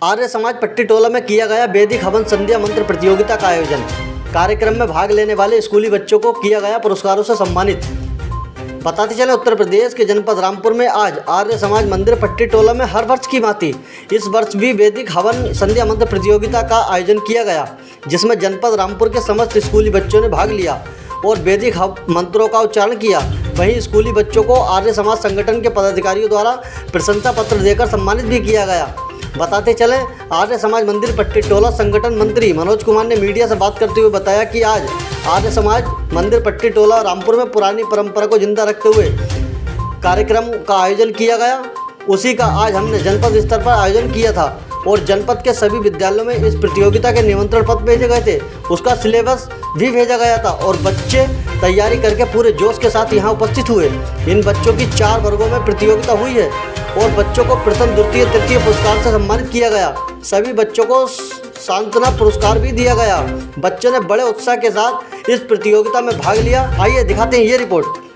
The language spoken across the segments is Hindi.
आर्य समाज पट्टी टोला में किया गया वैदिक हवन संध्या मंत्र प्रतियोगिता का आयोजन। कार्यक्रम में भाग लेने वाले स्कूली बच्चों को किया गया पुरस्कारों से सम्मानित। बताते चले उत्तर प्रदेश के जनपद रामपुर में आज आर्य समाज मंदिर पट्टी टोला में हर वर्ष की भांति इस वर्ष भी वैदिक हवन संध्या मंत्र प्रतियोगिता का आयोजन किया गया, जिसमें जनपद रामपुर के समस्त स्कूली बच्चों ने भाग लिया और वैदिक मंत्रों का उच्चारण किया। वहीं स्कूली बच्चों को आर्य समाज संगठन के पदाधिकारियों द्वारा प्रशंसा पत्र देकर सम्मानित भी किया गया। बताते चले आर्य समाज मंदिर पट्टी टोला संगठन मंत्री मनोज कुमार ने मीडिया से बात करते हुए बताया कि आज आर्य समाज मंदिर पट्टी टोला रामपुर में पुरानी परंपरा को जिंदा रखते हुए कार्यक्रम का आयोजन किया गया। उसी का आज हमने जनपद स्तर पर आयोजन किया था और जनपद के सभी विद्यालयों में इस प्रतियोगिता के निमंत्रण पत्र भेजे गए थे। उसका सिलेबस भी भेजा गया था और बच्चे तैयारी करके पूरे जोश के साथ यहाँ उपस्थित हुए। इन बच्चों की 4 वर्गों में प्रतियोगिता हुई है और बच्चों को प्रथम, द्वितीय, तृतीय पुरस्कार से सम्मानित किया गया। सभी बच्चों को सांत्वना पुरस्कार भी दिया गया। बच्चों ने बड़े उत्साह के साथ इस प्रतियोगिता में भाग लिया। आइए दिखाते हैं ये रिपोर्ट।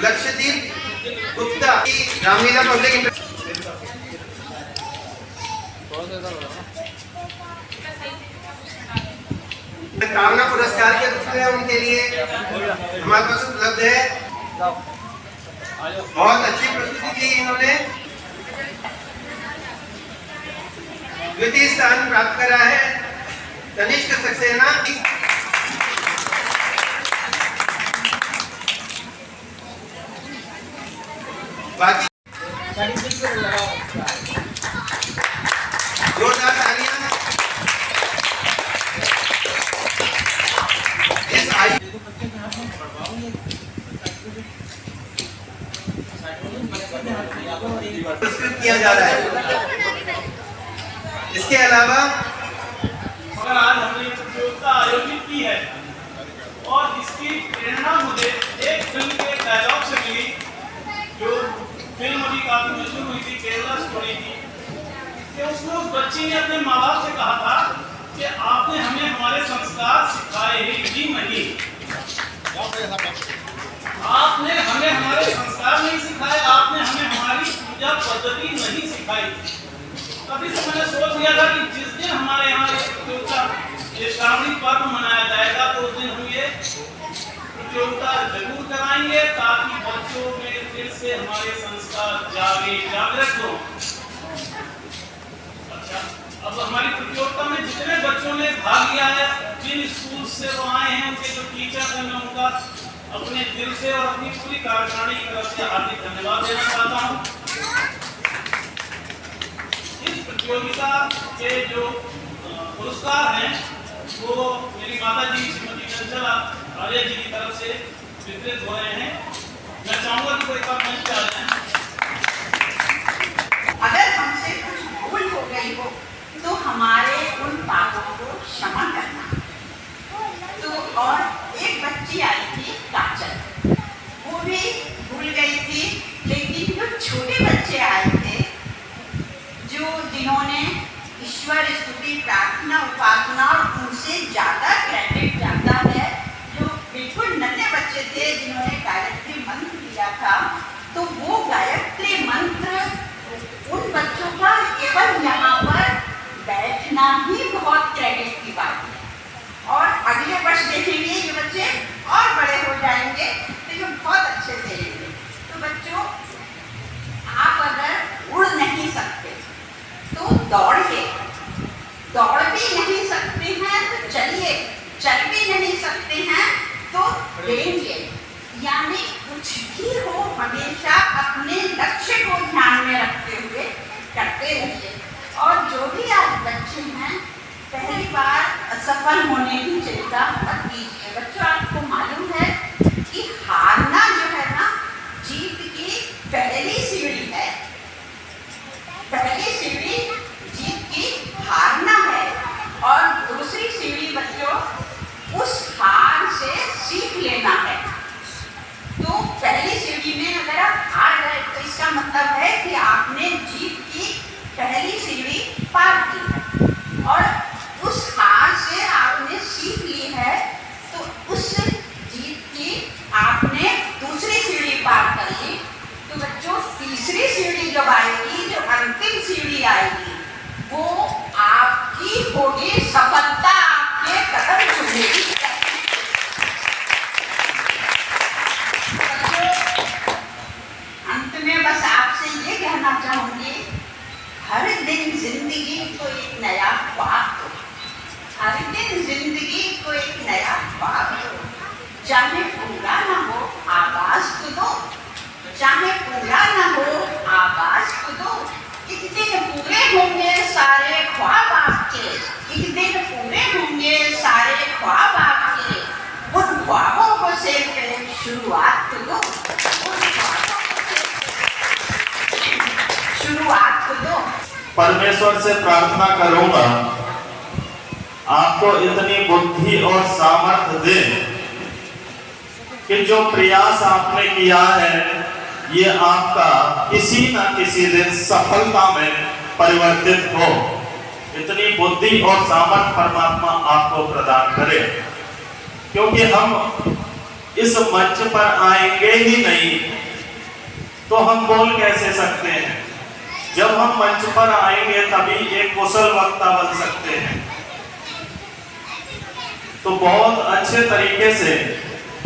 लक्षदीप गुप्ता रामलीला पब्लिक कामना पुरस्कार के रूप में उनके लिए हमारे पास उपलब्ध है। बहुत अच्छी प्रस्तुति की इन्होंने। द्वितीय स्थान प्राप्त करा है तनिष्क सक्सेना। बाकी जोरदार तालियां। पुरस्कृत किया जा रहा है। इसके अलावा आज हमने प्रतियोगिता आयोजित की है और इसकी प्रेरणा मुझे एक फिल्म के डायलॉग से मिली, जो फिल्म अभी काफी मशहूर हुई थी, केरला स्टोरी की। कि उसमें उस बच्ची ने अपने माँ बाप से कहा था जब पद्धति नहीं सिखाई तभी से मैंने सोच लिया था कि जिस दिन हमारे यहाँ ये श्रावणी पर्व मनाया जाएगा तो उस दिन हम ये प्रतियोगिता जरूर कराएंगे ताकि बच्चों में फिर से हमारे संस्कार जागृत हो। अच्छा, अब हमारी प्रतियोगिता में जितने बच्चों ने भाग लिया है, जिन स्कूल से वो आए हैं, उनके जो टीचर हैं, मैं उनका अपने दिल से और अपनी पूरी कार्यकारिणी की तरफ से हार्दिक धन्यवाद देना चाहता हूँ। इस प्रतियोगिता के जो पुरस्कार हैं वो मेरी माता जी श्रीमती चंचला आर्य जी की तरफ से वितरित हो रहे हैं। मैं चाहूंगा कि कोई बार मंच पे आ जाए। अगर हमसे कुछ भूल हो गई हो तो हमारे उन पापों को क्षमा करना। तो और एक बच्ची आई थी काजल, वो भी भूल गई थी, लेकिन जो छोटे बच्चे आए थे जिन्होंने ईश्वर स्तुति प्रार्थना उपासना और उनसे ज़्यादा क्रेडिट जाता है, जो बिल्कुल नन्हे बच्चे थे जिन्होंने गायत्री मंत्र लिया था, तो वो गायत्री मंत्र उन बच्चों का केवल यहाँ पर बैठना ही बहुत क्रेडिट की बात है। और अगले वर्ष देखेंगे ये बच्चे और बड़े हो जाएंगे तो ये बहुत अच्छे से। तो बच्चों, आप अगर उड़ नहीं सकते तो दौड़िए, दौड़ भी नहीं सकते हैं तो चलिए, चल भी नहीं सकते हैं तो रेंगिए। यानी कुछ भी हो हमेशा अपने लक्ष्य को ध्यान में रखते हुए करते रहिए। और जो भी आज बच्चे हैं, पहली बार असफल होने की चिंता मत कीजिए। बच्चों, आपको मालूम है कि हारना जो है ना, जीत की पहली सीढ़ी है। पहली सीढ़ी जीत की हारना है, और दूसरी सीढ़ी बच्चों उस हार से सीख लेना है। तो पहली सीढ़ी में अगर आप हार गए तो इसका मतलब है कि आपने जीत की पहली सीढ़ी पार की है, और उस हार से आपने सीख ली है, तो उस जीत की आपने दूसरी सीढ़ी पार कर ली। तो बच्चों, तीसरी सीढ़ी जब आएगी, जो अंतिम सीढ़ी आएगी, वो आपकी होगी, सफलता आपके कदम चुमेगी। अंत में बस आपसे ये कहना चाहूंगी, हर दिन जिंदगी को एक नया ख्वाब दो, हर दिन जिंदगी को एक नया ख्वाब दो। चाहे पूरा ना हो आवाज तो दो, चाहे पूरा ना हो आवाज तो दो। एक दिन पूरे होंगे सारे ख्वाब आपके, एक दिन पूरे होंगे सारे ख्वाब आपके। उन ख्वाबों को से शुरुआत तो दो, उन ख्वाबों को शुरुआत तो दो। परमेश्वर से प्रार्थना करूंगा आपको इतनी बुद्धि और सामर्थ्य दे कि जो प्रयास आपने किया है ये आपका किसी न किसी दिन सफलता में परिवर्तित हो। इतनी बुद्धि और सामर्थ्य परमात्मा आपको प्रदान करे, क्योंकि हम इस मंच पर आएंगे ही नहीं तो हम बोल कैसे सकते हैं। जब हम मंच पर आएंगे तभी एक कुशल वक्ता बन सकते हैं। तो बहुत अच्छे तरीके से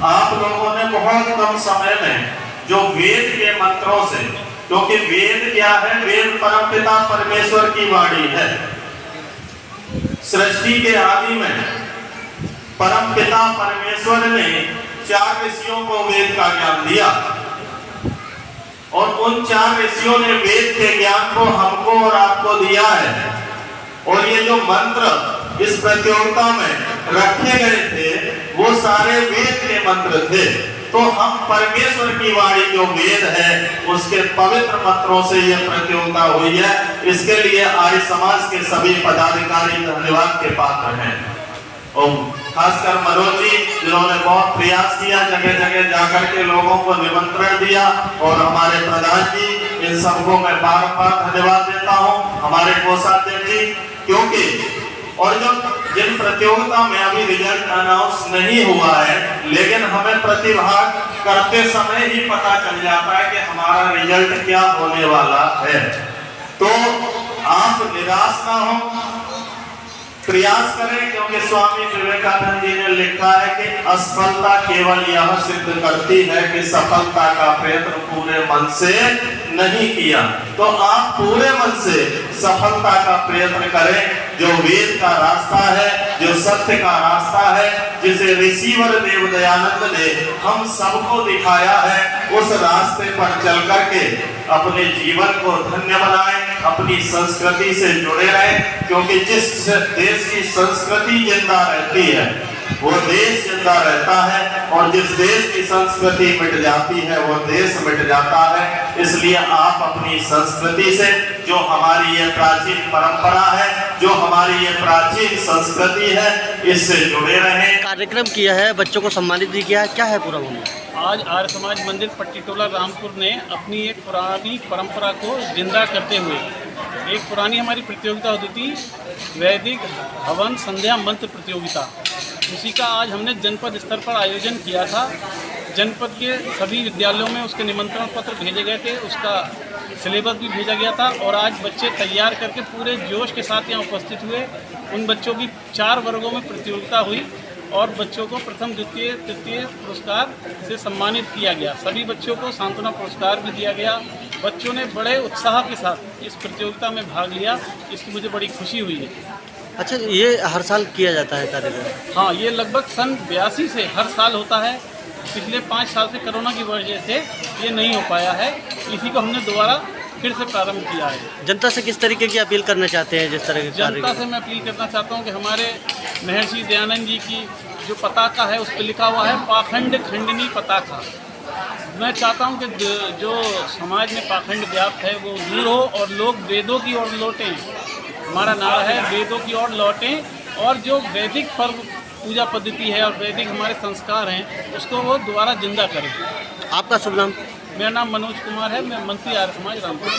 आप लोगों ने बहुत कम समय में जो वेद के मंत्रों से, क्योंकि वेद क्या है, वेद परमपिता परमेश्वर की वाणी है। सृष्टि के आदि में परमपिता परमेश्वर ने 4 ऋषियों को वेद का ज्ञान दिया, और उन 4 ऋषियों ने वेद के ज्ञान को हमको और आपको दिया है। और ये जो मंत्र इस प्रतियोगिता में रखे गए थे वो सारे वेद के मंत्र थे। तो हम परमेश्वर की वाणी जो वेद है उसके पवित्र मंत्रों से यह प्रतियोगिता हुई है। इसके लिए आर्य समाज के सभी पदाधिकारी धन्यवाद के पात्र हैं, और खासकर मनोज जी जिन्होंने बहुत प्रयास किया, जगह जगह जाकर के लोगों को निमंत्रण दिया, और हमारे प्रधान जी, इन सबको मैं बार बार धन्यवाद देता हूँ। हमारे कोषाध्यक्ष जी, क्योंकि और जो जिन प्रतियोगिता में अभी रिजल्ट अनाउंस नहीं हुआ है, लेकिन हमें प्रतिभाग करते समय ही पता चल जाता है कि हमारा रिजल्ट क्या होने वाला है। तो आप निराश ना हो, प्रयास करें, क्योंकि स्वामी विवेकानंद जी ने लिखा है कि असफलता केवल यह सिद्ध करती है कि सफलता का प्रयत्न पूरे मन से नहीं किया। तो आप पूरे मन से सफलता का प्रयत्न करें, जो वेद का रास्ता है, जो सत्य का रास्ता है, जिसे ऋषिवर देव दयानंद ने हम सबको दिखाया है, उस रास्ते पर चल करके अपने जीवन को धन्य बनाएं, अपनी संस्कृति से जुड़े रहें, क्योंकि जिस देश की संस्कृति जिंदा रहती है वो देश जिंदा रहता है, और जिस देश की संस्कृति मिट जाती है वो देश मिट जाता है। इसलिए आप अपनी संस्कृति से, जो हमारी ये प्राचीन परंपरा है, जो हमारी ये प्राचीन संस्कृति है, इससे जुड़े रहें। कार्यक्रम किया है, बच्चों को सम्मानित भी किया है, क्या है पूरा मामला? आज आर्य समाज मंदिर पट्टीटोला रामपुर ने अपनी एक पुरानी परंपरा को जिंदा करते हुए एक पुरानी हमारी प्रतियोगिता होती थी, वैदिक हवन संध्या मंत्र प्रतियोगिता, उसी का आज हमने जनपद स्तर पर आयोजन किया था। जनपद के सभी विद्यालयों में उसके निमंत्रण पत्र भेजे गए थे, उसका सिलेबस भी भेजा गया था, और आज बच्चे तैयार करके पूरे जोश के साथ यहाँ उपस्थित हुए। उन बच्चों की 4 वर्गों में प्रतियोगिता हुई और बच्चों को प्रथम, द्वितीय, तृतीय पुरस्कार से सम्मानित किया गया। सभी बच्चों को सांत्वना पुरस्कार भी दिया गया। बच्चों ने बड़े उत्साह के साथ इस प्रतियोगिता में भाग लिया, इसकी मुझे बड़ी खुशी हुई है। अच्छा, ये हर साल किया जाता है कार्यक्रम? हाँ, ये लगभग सन 82 से हर साल होता है। पिछले 5 साल से कोरोना की वजह से ये नहीं हो पाया है, इसी को हमने दोबारा फिर से प्रारंभ किया है। जनता से किस तरीके की अपील करना चाहते हैं? जिस तरह के जनता से मैं अपील करना चाहता हूँ कि हमारे महर्षि दयानंद जी की जो पताका है उस पर लिखा हुआ है पाखंड खंडनी पताका। मैं चाहता हूँ कि जो समाज में पाखंड व्याप्त है वो दूर हो और लोग वेदों की ओर लौटें। हमारा नारा है वेदों की ओर लौटें, और जो वैदिक पर्व पूजा पद्धति है और वैदिक हमारे संस्कार हैं उसको वो दोबारा जिंदा करें। आपका शुभ नाम? मेरा नाम मनोज कुमार है, मैं मंत्री आर्य समाज रामपुर।